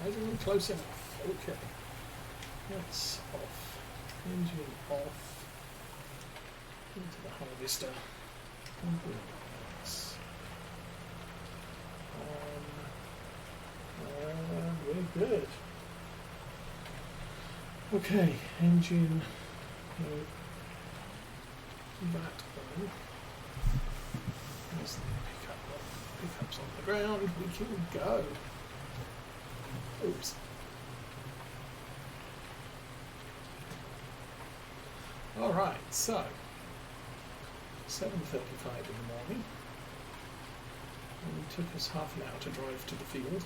Isn't close enough. Okay. That's off. Engine off. Into the harvester. Yes. We're good. Okay, engine. That on. There's the pickups on the ground. We can go. Oops. Alright, so 7:35 in the morning. And it took us half an hour to drive to the field.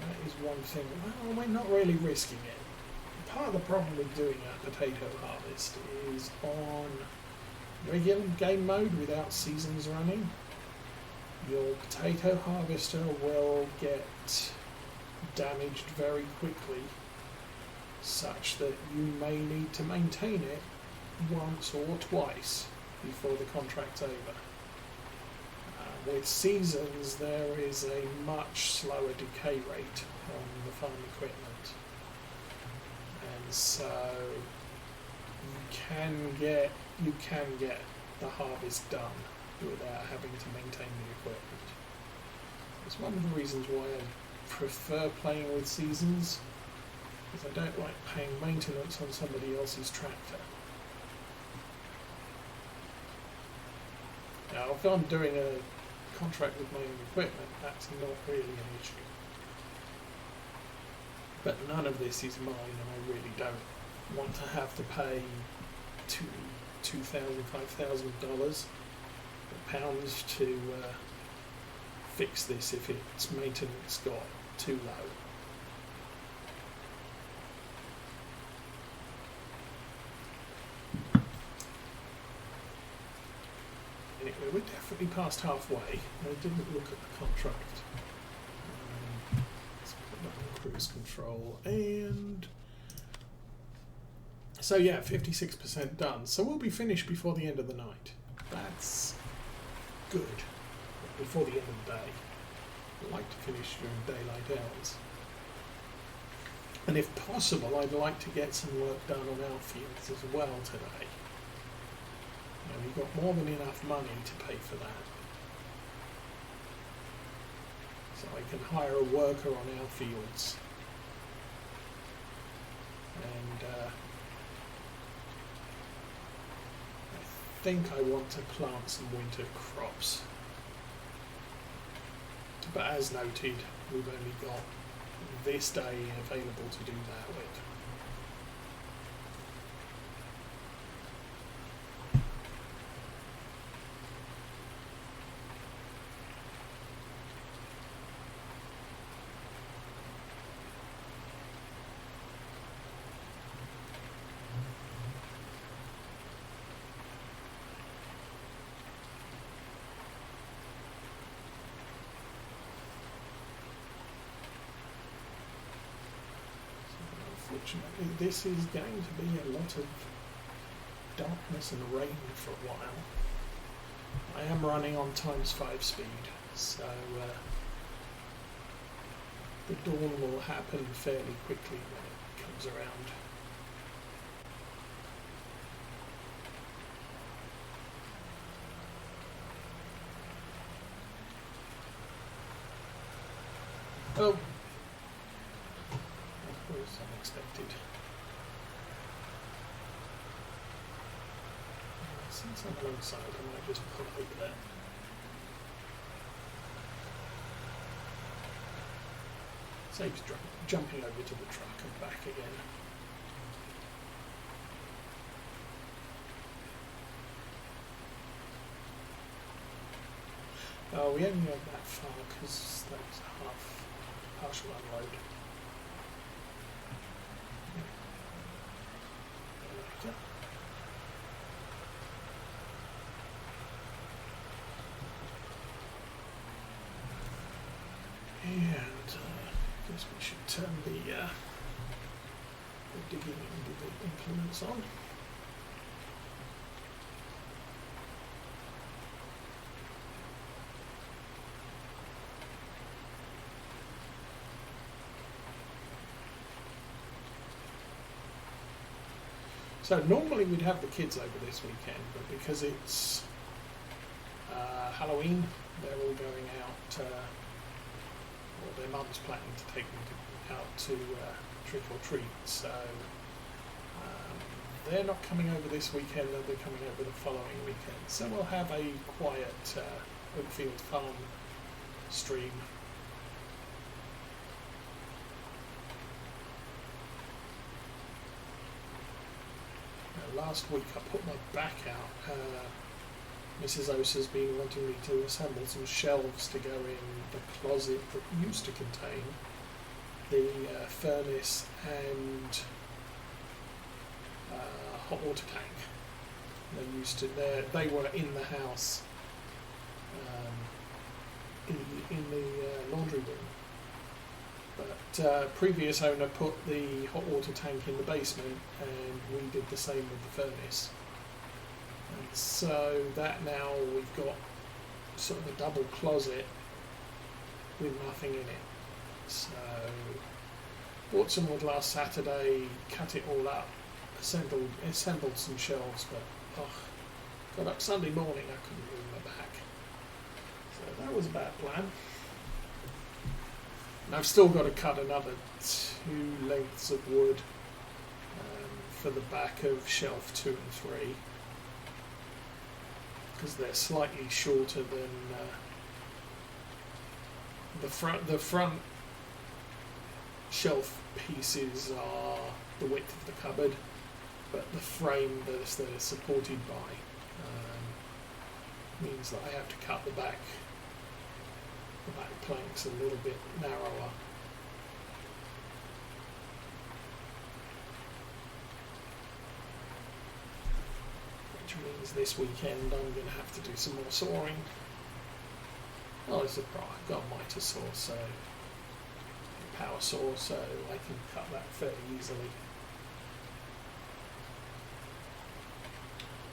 That is one thing. Well, we're not really risking it. Part of the problem with doing a potato harvest is on regular game mode without seasons running, your potato harvester will get damaged very quickly, such that you may need to maintain it once or twice before the contract's over. With seasons, there is a much slower decay rate on the farm equipment, and so you can get the harvest done without having to maintain the equipment. It's one of the reasons why I prefer playing with seasons, because I don't like paying maintenance on somebody else's tractor. Now, if I'm doing a contract with my own equipment, that's not really an issue. But none of this is mine, and I really don't want to have to pay $2,000, $5,000 pounds to fix this if its maintenance got too low. Anyway, we're definitely past halfway. I didn't look at the contract. Let's put that on cruise control, and so yeah, 56% done. So we'll be finished before the end of the night. That's good. Before the end of the day. I'd like to finish during daylight hours. And if possible, I'd like to get some work done on our fields as well today. We've got more than enough money to pay for that. So I can hire a worker on our fields. And I think I want to plant some winter crops. But as noted, we've only got this day available to do that with. Unfortunately, this is going to be a lot of darkness and rain for a while. I am running on ×5 speed, so the dawn will happen fairly quickly when it comes around. Oh! That was unexpected. Since I'm alongside, I might just pull over there. Saves jumping over to the truck and back again. Oh, we only went that far because that was a partial unload. There we go. And I guess we should turn the digging implements on. So normally we'd have the kids over this weekend, but because it's Halloween, they're all going out, or their mum's planning to take them out to trick or treat, so they're not coming over this weekend, they'll be coming over the following weekend. So we'll have a quiet Oakfield Farm stream. Last week I put my back out. Mrs. Osa's been wanting me to assemble some shelves to go in the closet that used to contain the furnace and hot water tank. They were in the house, in the laundry room. But previous owner put the hot water tank in the basement, and we did the same with the furnace. And so that now we've got sort of a double closet with nothing in it. So bought some wood last Saturday, cut it all up, assembled some shelves, but got up Sunday morning, I couldn't move my back. So that was a bad plan. And I've still got to cut another 2 lengths of wood for the back of shelf 2 and 3, because they're slightly shorter than the front shelf pieces are the width of the cupboard, but the frame that they're supported by means that I have to cut the back planks a little bit narrower. Which means this weekend I'm going to have to do some more sawing. Oh, it's a pro. I've got a miter saw, so a power saw, so I can cut that fairly easily.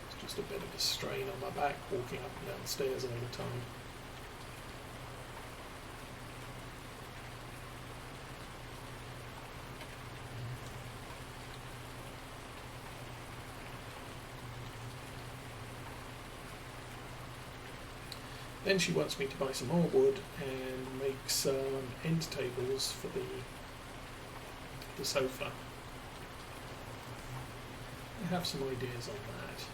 It's just a bit of a strain on my back walking up and down stairs all the time. Then she wants me to buy some more wood and make some end tables for the sofa. I have some ideas on that.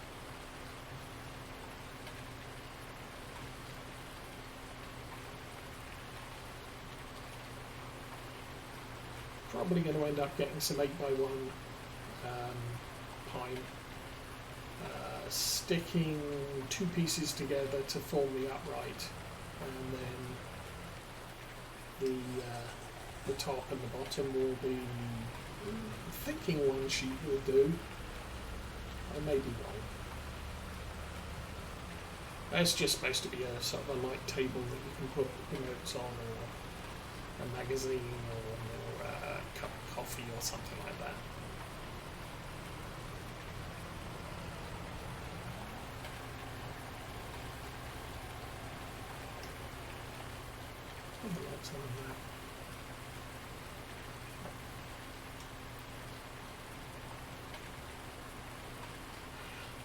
Probably going to end up getting some 8x1 pine. Sticking 2 pieces together to form the upright, and then the top and the bottom will be, I'm thinking 1 sheet will do. I may be wrong. It's just supposed to be a sort of a light table that you can put notes on, or a magazine, or a cup of coffee or something like that.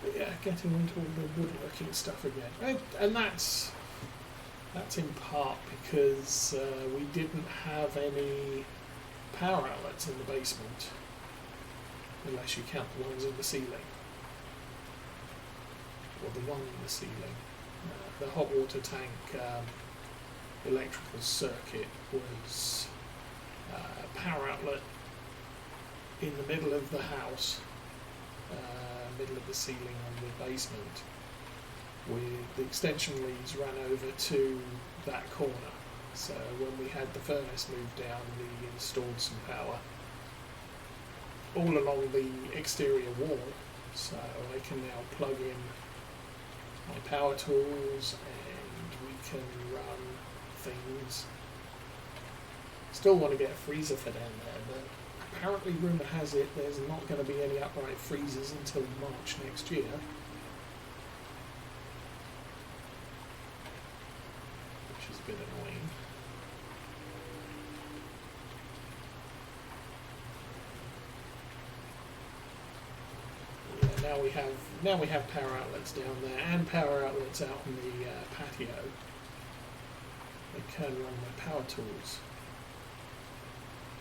But yeah, getting into all the woodworking stuff again, and that's in part because we didn't have any power outlets in the basement, unless you count the ones in the ceiling, or the one in the ceiling. The hot water tank electrical circuit was a power outlet in the middle of the house, middle of the ceiling on the basement, with the extension leads ran over to that corner. So when we had the furnace moved down, we installed some power all along the exterior wall, so I can now plug in my power tools and we can run things. Still want to get a freezer for down there, but apparently rumour has it there's not going to be any upright freezers until March next year. Which is a bit annoying. now we have power outlets down there and power outlets out on the patio. I can run my power tools.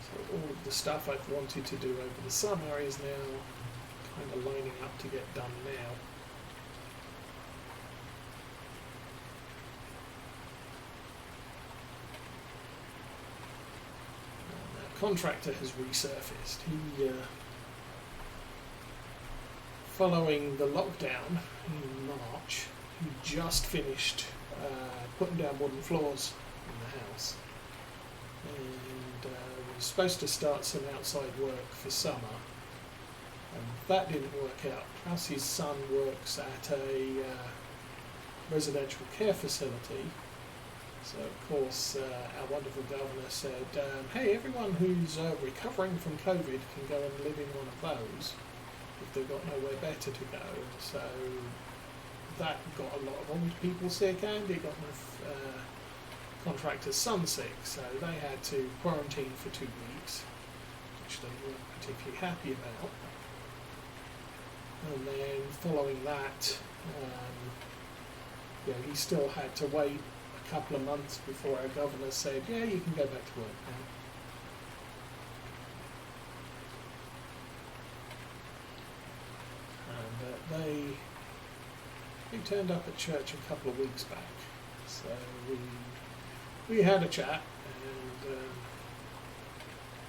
So all of the stuff I've wanted to do over the summer is now kind of lining up to get done now. And the contractor has resurfaced. He following the lockdown in March, he just finished putting down wooden floors in the house, and was supposed to start some outside work for summer, and that didn't work out. Plus his son works at a residential care facility, so of course our wonderful governor said, hey, everyone who's recovering from COVID can go and live in one of those if they've got nowhere better to go. And so that got a lot of old people sick, and it got my contractor's son sick, so they had to quarantine for 2 weeks, which they weren't particularly happy about. And then following that, he still had to wait a couple of months before our governor said, yeah, you can go back to work now. They turned up at church a couple of weeks back, so we had a chat,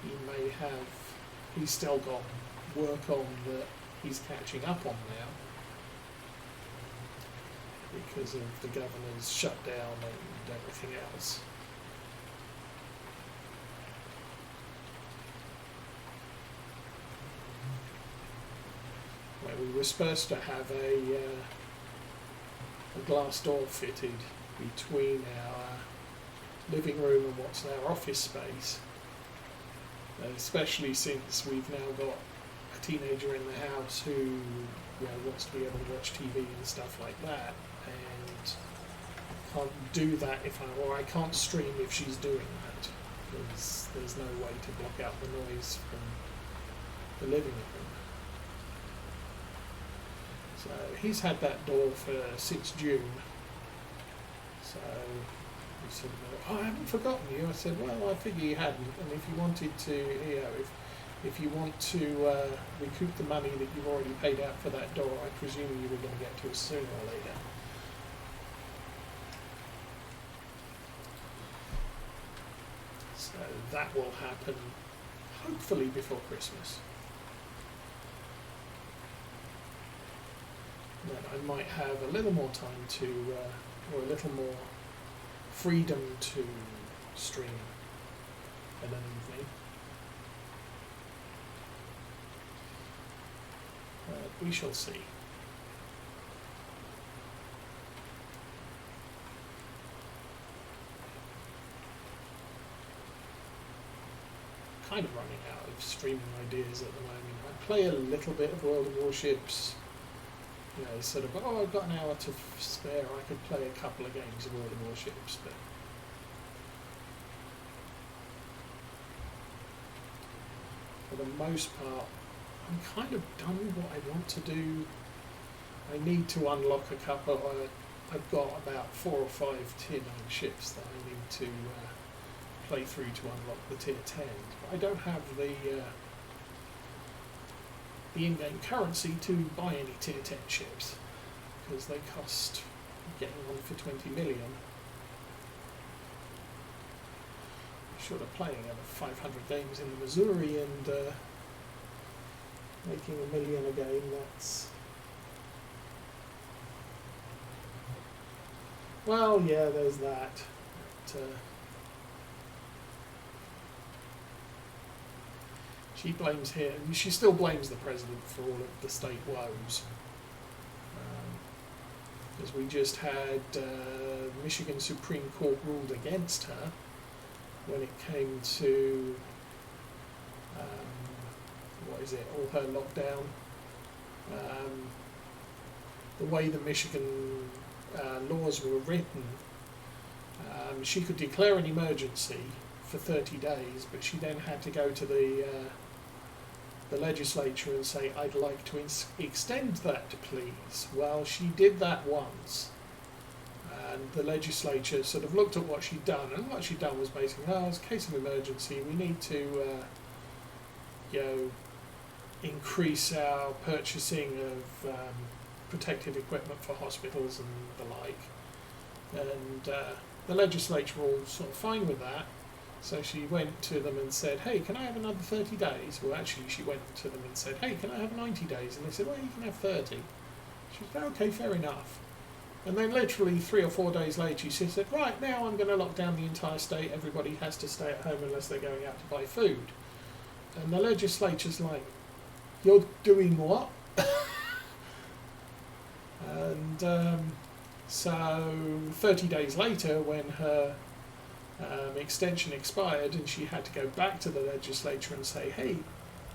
and he's still got work on that he's catching up on now because of the governor's shutdown and everything else. We were supposed to have a glass door fitted between our living room and what's our office space, especially since we've now got a teenager in the house who wants to be able to watch TV and stuff like that, and can't do that I can't stream if she's doing that, because there's no way to block out the noise from the living room. So he's had that door since June. So he said, I haven't forgotten you. I said, well, I figure you hadn't. And if you wanted to, if you want to recoup the money that you've already paid out for that door, I presume you were going to get to us sooner or later. So that will happen hopefully before Christmas. Then I might have a little more time or a little more freedom to stream in an evening. We shall see. Kind of running out of streaming ideas at the moment. I play a little bit of World of Warships. Sort of, I've got an hour to spare, I could play a couple of games of World of Warships, but for the most part, I'm kind of done what I want to do. I need to unlock a couple. I've got about 4 or 5 tier 9 ships that I need to play through to unlock the tier 10. But I don't have the in-game currency to buy any tier 10 ships, because they cost, getting one for 20 million. Short of playing over 500 games in the Missouri and making $1 million a game, that's... Well, yeah, there's that. But, she still blames the president for all of the state woes. Because we just had Michigan Supreme Court ruled against her when it came to, all her lockdown. The way the Michigan laws were written, she could declare an emergency for 30 days, but she then had to go to the the legislature and say, I'd like to extend that, please. Well, she did that once. And the legislature sort of looked at what she'd done, and what she'd done was basically, it's a case of emergency, we need to, increase our purchasing of protective equipment for hospitals and the like. And the legislature were all sort of fine with that. So she went to them and said, hey, can I have another 30 days? Well, actually, she went to them and said, hey, can I have 90 days? And they said, well, you can have 30. She said, okay, fair enough. And then literally 3 or 4 days later, she said, right, now I'm going to lock down the entire state. Everybody has to stay at home unless they're going out to buy food. And the legislature's like, you're doing what? And so 30 days later, when her extension expired and she had to go back to the legislature and say, hey,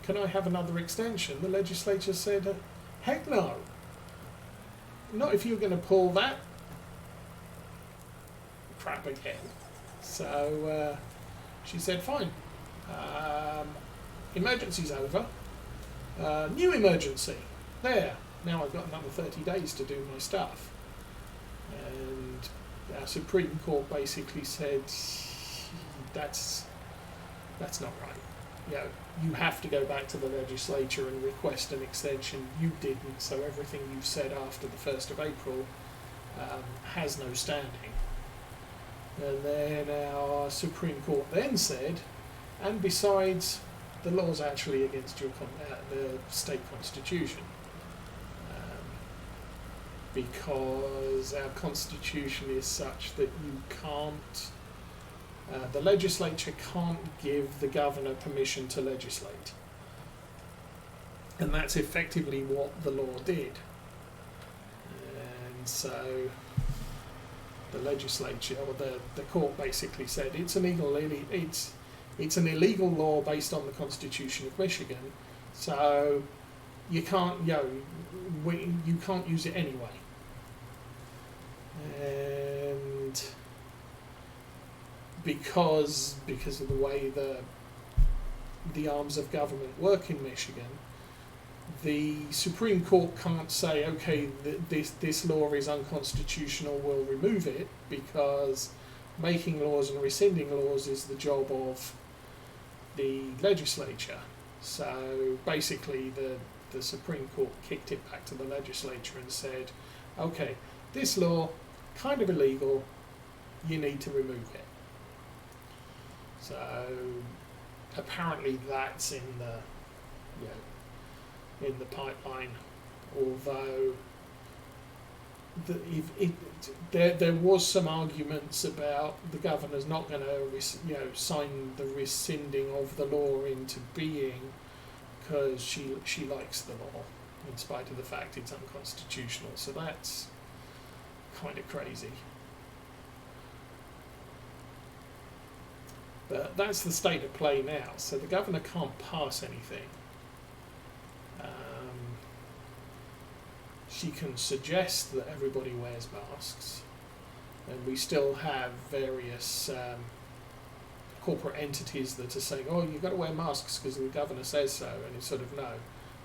can I have another extension? The legislature said, heck no. Not if you're going to pull that crap again. So she said, fine. Emergency's over. New emergency. There. Now I've got another 30 days to do my stuff. And our Supreme Court basically said, that's not right. You have to go back to the legislature and request an extension. You didn't, so everything you've said after the 1st of April has no standing. And then our Supreme Court then said, and besides, the law's actually against the state constitution. Because our constitution is such that you can't, the legislature can't give the governor permission to legislate. And that's effectively what the law did. And so the legislature, or the court basically said, it's an illegal law based on the Constitution of Michigan, so you can't, you can't use it anyway. And because of the way the arms of government work in Michigan, the Supreme Court can't say, okay, this law is unconstitutional, we'll remove it, because making laws and rescinding laws is the job of the legislature. So basically the Supreme Court kicked it back to the legislature and said, okay, this law, kind of illegal, you need to remove it. So apparently that's in the pipeline, although there was some arguments about the governor's not going to sign the rescinding of the law into being because she likes the law in spite of the fact it's unconstitutional. So that's kind of crazy. But that's the state of play now. So the governor can't pass anything. She can suggest that everybody wears masks, and we still have various corporate entities that are saying, oh, you've got to wear masks because the governor says so, and it's sort of, no,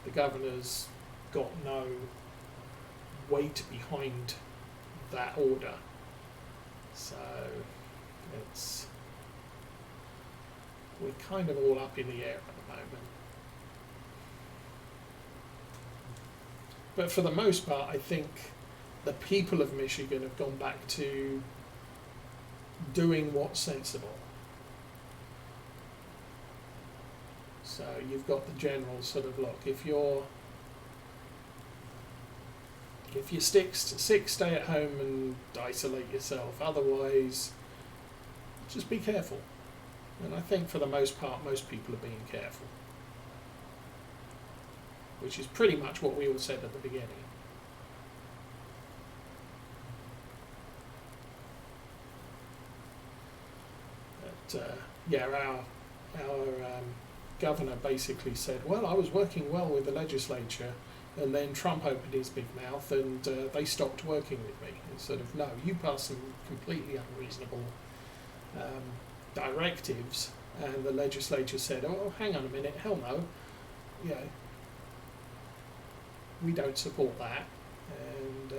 the governor's got no weight behind that order. So we're kind of all up in the air at the moment. But for the most part, I think the people of Michigan have gone back to doing what's sensible. So you've got the general sort of, look, if you're sick, stay at home and isolate yourself. Otherwise, just be careful. And I think for the most part, most people are being careful, which is pretty much what we all said at the beginning. But our governor basically said, well, I was working well with the legislature, and then Trump opened his big mouth and they stopped working with me. And sort of, no, you passed some completely unreasonable directives, and the legislature said, oh, hang on a minute, hell no. we don't support that, and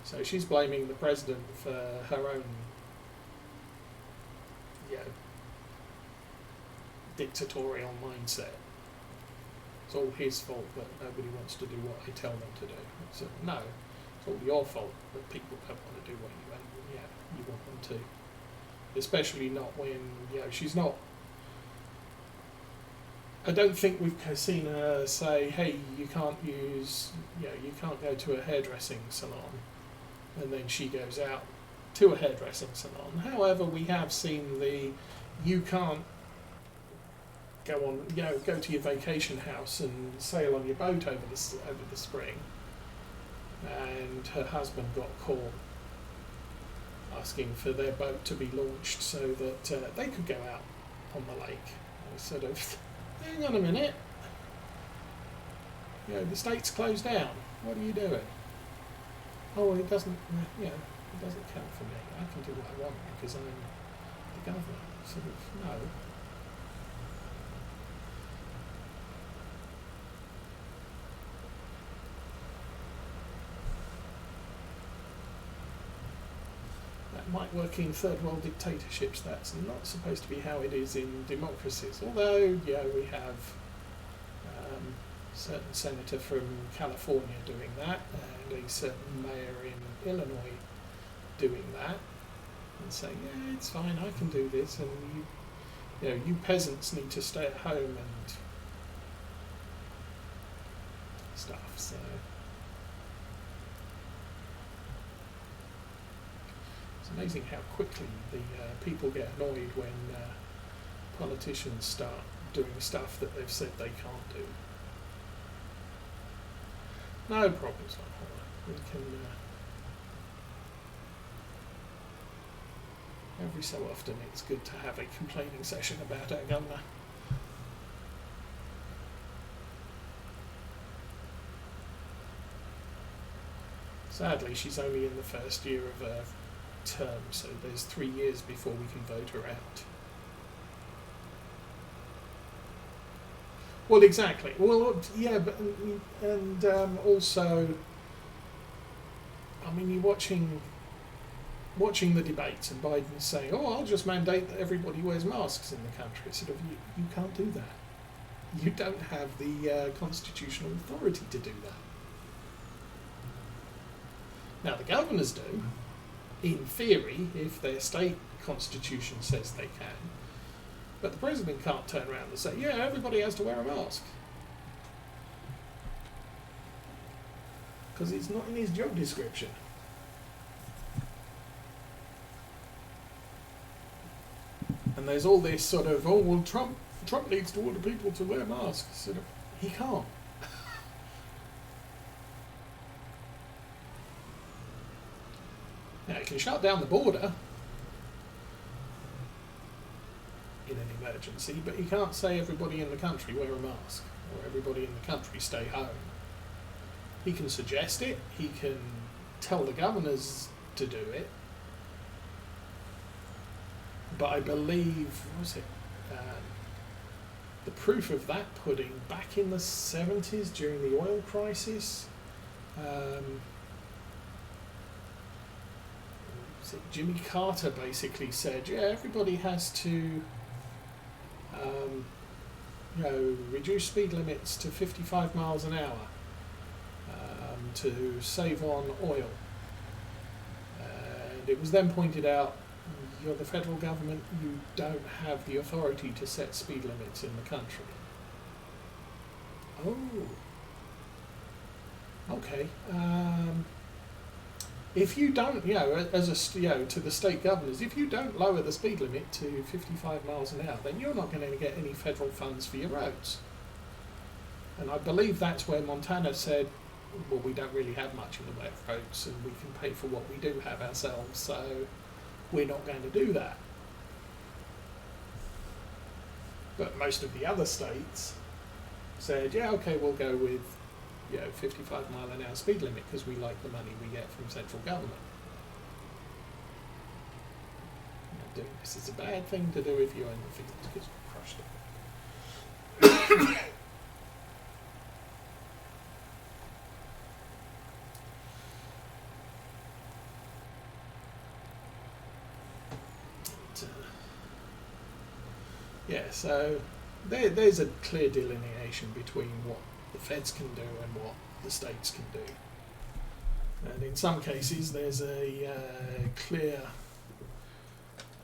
so she's blaming the president for her own, dictatorial mindset. It's all his fault that nobody wants to do what I tell them to do. So no, it's all your fault that people don't want to do what you want them to. Especially not when she's not. I don't think we've seen her say, "Hey, you can't go to a hairdressing salon," and then she goes out to a hairdressing salon. However, we have seen you can't go to your vacation house and sail on your boat over the spring. And her husband got caught asking for their boat to be launched so that they could go out on the lake. I was sort of, hang on a minute. The state's closed down. What are you doing? Oh, it doesn't count for me. I can do what I want because I'm the governor. Sort of, no. Might work in third world dictatorships. That's not supposed to be how it is in democracies. Although, we have a certain senator from California doing that, and a certain mayor in Illinois doing that, and saying, "Yeah, it's fine. I can do this," and you peasants need to stay at home and stuff. So. Amazing how quickly the people get annoyed when politicians start doing stuff that they've said they can't do. No problems on that. We can every so often it's good to have a complaining session about our governor. Sadly, she's only in the first year of her term, so there's 3 years before we can vote her out. Well, exactly. Well, yeah, but also, I mean, you're watching the debates, and Biden's saying, "Oh, I'll just mandate that everybody wears masks in the country." Sort of, you can't do that. You don't have the constitutional authority to do that. Now, the governors do. In theory, if their state constitution says they can. But the president can't turn around and say, "Yeah, everybody has to wear a mask." Because it's not in his job description. And there's all this sort of, "Oh, well, Trump needs to order people to wear masks." Sort of, he can't. Now, he can shut down the border in an emergency, but he can't say everybody in the country wear a mask or everybody in the country stay home. He can suggest it, he can tell the governors to do it, but I believe, the proof of that pudding back in the 70s during the oil crisis, Jimmy Carter basically said, "Yeah, everybody has to, reduce speed limits to 55 miles an hour to save on oil." And it was then pointed out, you're the federal government, you don't have the authority to set speed limits in the country. Oh, okay. If you don't, to the state governors, if you don't lower the speed limit to 55 miles an hour, then you're not going to get any federal funds for your roads. And I believe that's where Montana said, "Well, we don't really have much in the way of roads, and we can pay for what we do have ourselves, so we're not going to do that." But most of the other states said, "Yeah, okay, we'll go with 55 mile an hour speed limit because we like the money we get from central government." Doing this is a bad thing to do if you own the field because you crushed it. yeah, so there's a clear delineation between what the feds can do and what the states can do. And in some cases, there's a clear.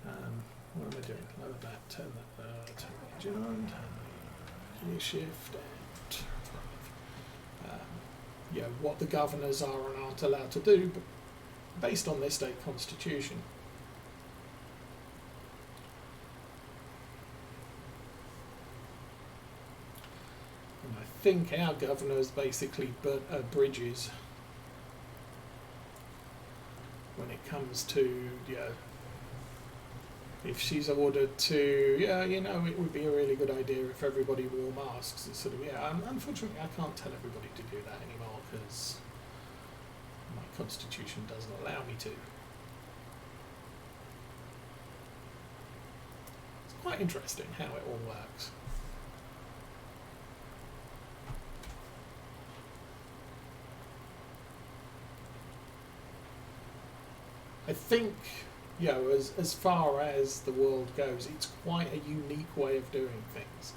What am I doing? Lower that, turn the engine on, turn the gear shift, and drive. What the governors are and aren't allowed to do, but based on their state constitution. And I think our governors basically burnt her bridges when it comes to, if she's ordered to, it would be a really good idea if everybody wore masks. It's sort of, unfortunately I can't tell everybody to do that anymore because my constitution doesn't allow me to. It's quite interesting how it all works. I think, as far as the world goes, it's quite a unique way of doing things.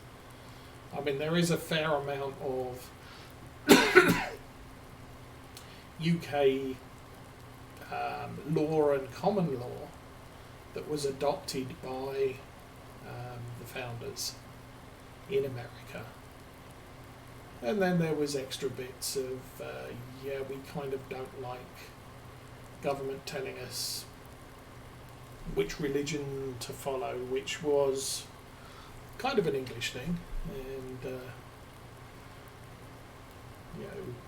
I mean, there is a fair amount of UK law and common law that was adopted by the founders in America. And then there was extra bits of, we kind of don't like government telling us which religion to follow, which was kind of an English thing. And,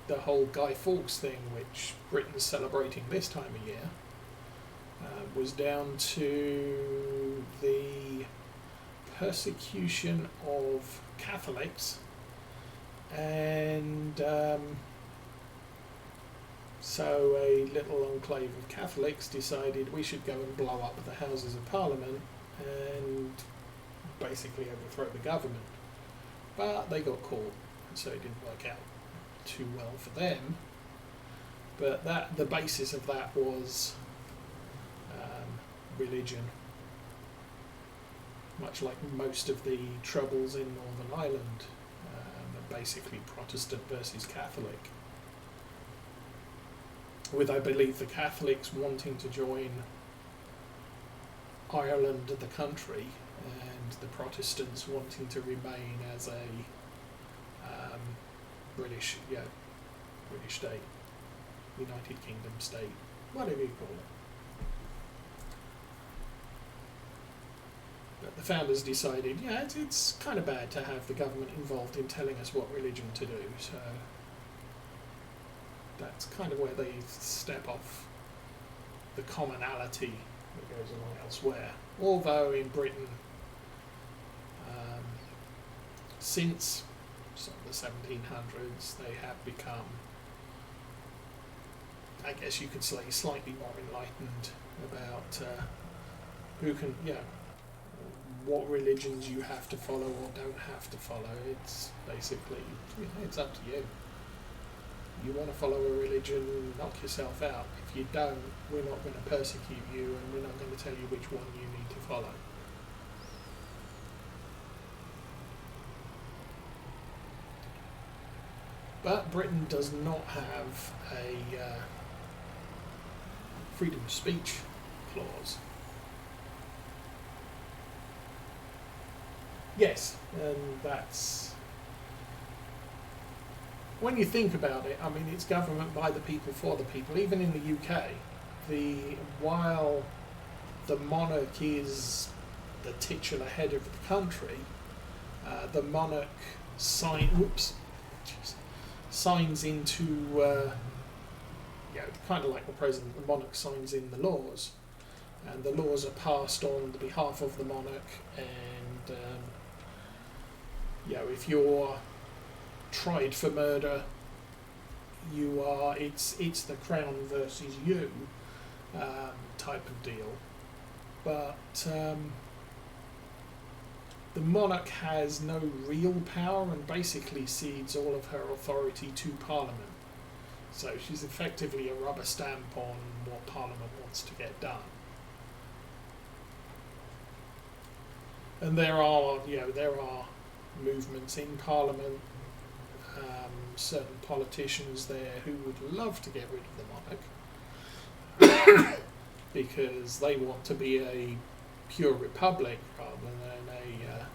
the whole Guy Fawkes thing, which Britain's celebrating this time of year, was down to the persecution of Catholics. And so a little enclave of Catholics decided we should go and blow up the Houses of Parliament and basically overthrow the government. But they got caught, so it didn't work out too well for them. But the basis of that was religion. Much like most of the troubles in Northern Ireland, are basically Protestant versus Catholic. With, I believe, the Catholics wanting to join Ireland, the country, and the Protestants wanting to remain as a British state, United Kingdom state, whatever you call it. But the founders decided, it's kind of bad to have the government involved in telling us what religion to do, so that's kind of where they step off the commonality that goes along elsewhere. Although in Britain, since the 1700s, they have become, I guess you could say, slightly more enlightened about who can, what religions you have to follow or don't have to follow. It's basically, it's up to you. You want to follow a religion, knock yourself out. If you don't, we're not going to persecute you and we're not going to tell you which one you need to follow. But Britain does not have a freedom of speech clause. Yes, and that's... When you think about it, I mean, it's government by the people for the people. Even in the UK, while the monarch is the titular head of the country, the monarch signs into, kind of like the president, the monarch signs in the laws, and the laws are passed on behalf of the monarch. And if you're tried for murder, it's the crown versus you type of deal. But the monarch has no real power and basically cedes all of her authority to Parliament. So she's effectively a rubber stamp on what Parliament wants to get done. And there are, there are movements in Parliament, certain politicians there who would love to get rid of the monarch because they want to be a pure republic rather than a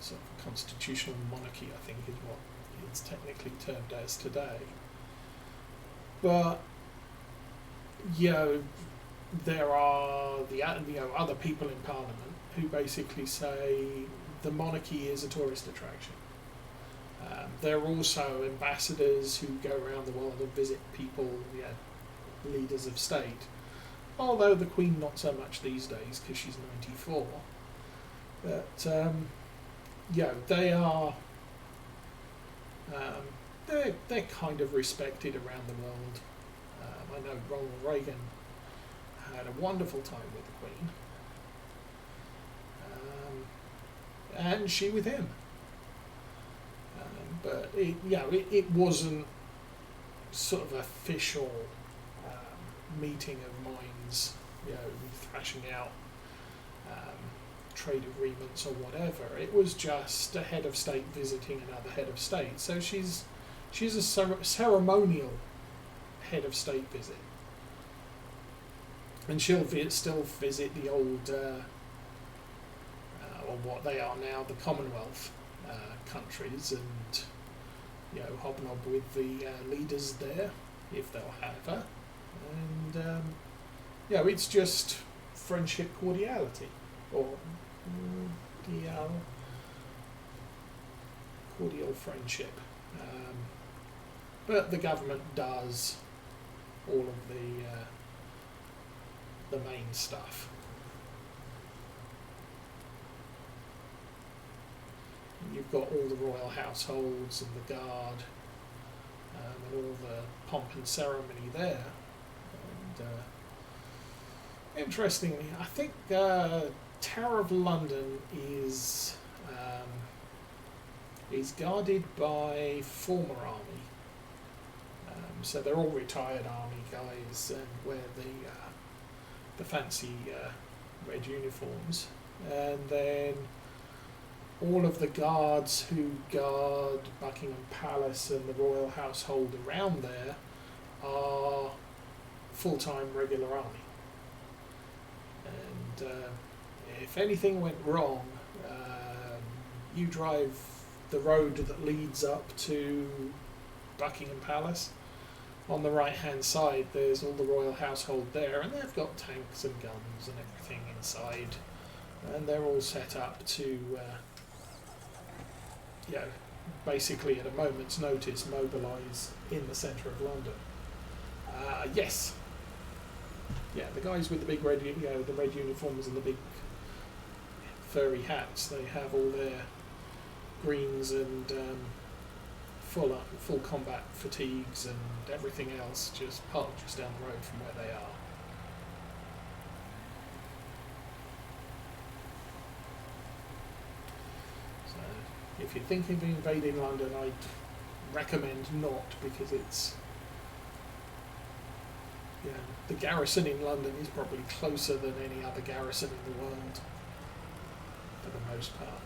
sort of constitutional monarchy, I think is what it's technically termed as today. But there are the other people in Parliament who basically say the monarchy is a tourist attraction. There are also ambassadors who go around the world and visit people, leaders of state. Although the Queen not so much these days because she's 94. But they are they're kind of respected around the world. I know Ronald Reagan had a wonderful time with the Queen, and she with him. But it wasn't sort of official meeting of minds, thrashing out trade agreements or whatever. It was just a head of state visiting another head of state. So she's a ceremonial head of state visit, and she'll still visit the old, or what they are now, the Commonwealth countries, and hobnob with the leaders there if they'll have her, and it's just friendship, cordiality, or cordial friendship. But the government does all of the main stuff. You've got all the royal households and the guard, and all the pomp and ceremony there. And interestingly, I think Tower of London is guarded by former army. So they're all retired army guys and wear the fancy red uniforms, and then all of the guards who guard Buckingham Palace and the royal household around there are full-time regular army. And if anything went wrong, you drive the road that leads up to Buckingham Palace. On the right-hand side, there's all the royal household there, and they've got tanks and guns and everything inside, and they're all set up to basically at a moment's notice mobilise in the centre of London. Yes. Yeah, the guys with the big red, the red uniforms and the big furry hats, they have all their greens and full combat fatigues and everything else just parked just down the road from where they are. If you're thinking of invading London, I'd recommend not, because it's the garrison in London is probably closer than any other garrison in the world for the most part.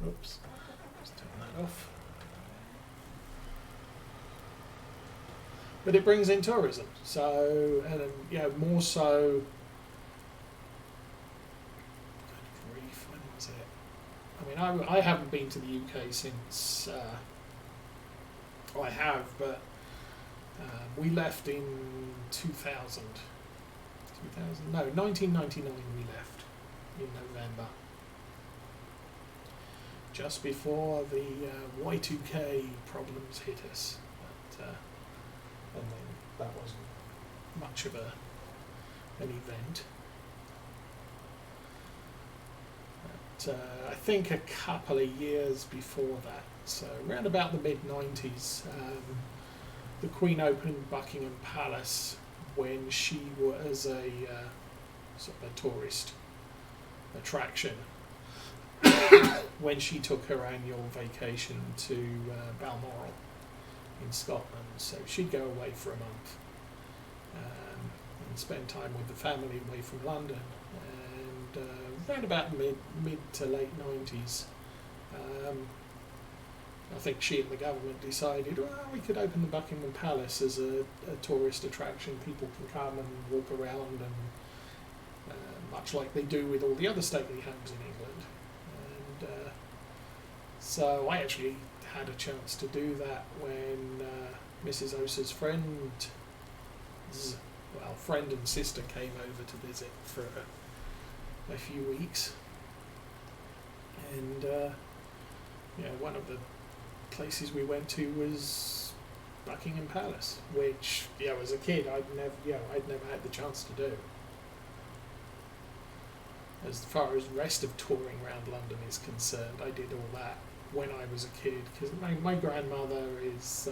Oops, just turn that off. But it brings in tourism, so, and more so. Good grief, when was it? I mean, I haven't been to the UK since. I have, but we left in 2000. 2000? No, 1999. We left in November, just before the Y2K problems hit us. But, and then that wasn't much of an event. But I think a couple of years before that, so around about the mid-90s, the Queen opened Buckingham Palace when she was a sort of a tourist attraction. when she took her annual vacation to Balmoral in Scotland. So she'd go away for a month and spend time with the family away from London. And around about mid to late 90s, I think she and the government decided, well, we could open the Buckingham Palace as a tourist attraction. People can come and walk around, and much like they do with all the other stately homes in England. And so I actually had a chance to do that when Mrs. Osa's friend and sister came over to visit for a few weeks. And one of the places we went to was Buckingham Palace, which as a kid I'd never had the chance to do. As far as the rest of touring around London is concerned, I did all that when I was a kid, because my grandmother is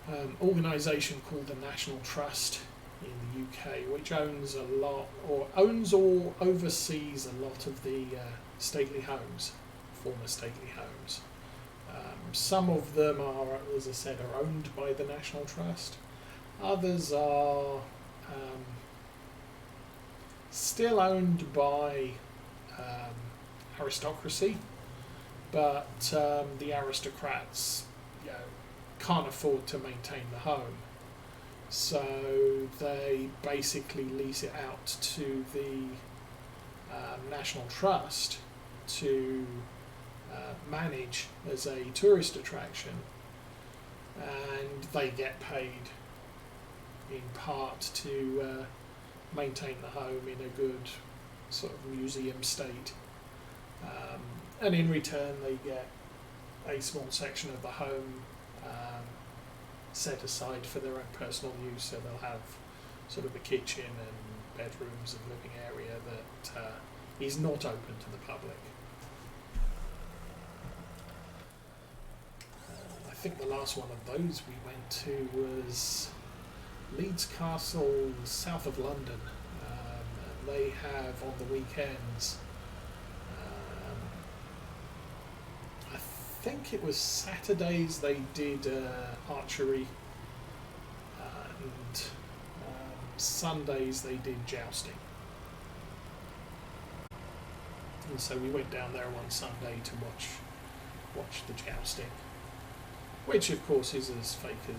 an organisation called the National Trust in the UK, which owns or oversees a lot of the stately homes, former stately homes. Some of them are, as I said, are owned by the National Trust. Others are still owned by aristocracy, but the aristocrats can't afford to maintain the home, so they basically lease it out to the National Trust to manage as a tourist attraction, and they get paid in part to maintain the home in a good sort of museum state, and in return they get a small section of the home set aside for their own personal use. So they'll have sort of a kitchen and bedrooms and living area that is not open to the public. I think the last one of those we went to was Leeds Castle, south of London. They have on the weekends, I think it was Saturdays, they did archery, and Sundays they did jousting. And so we went down there one Sunday to watch the jousting, which of course is as fake as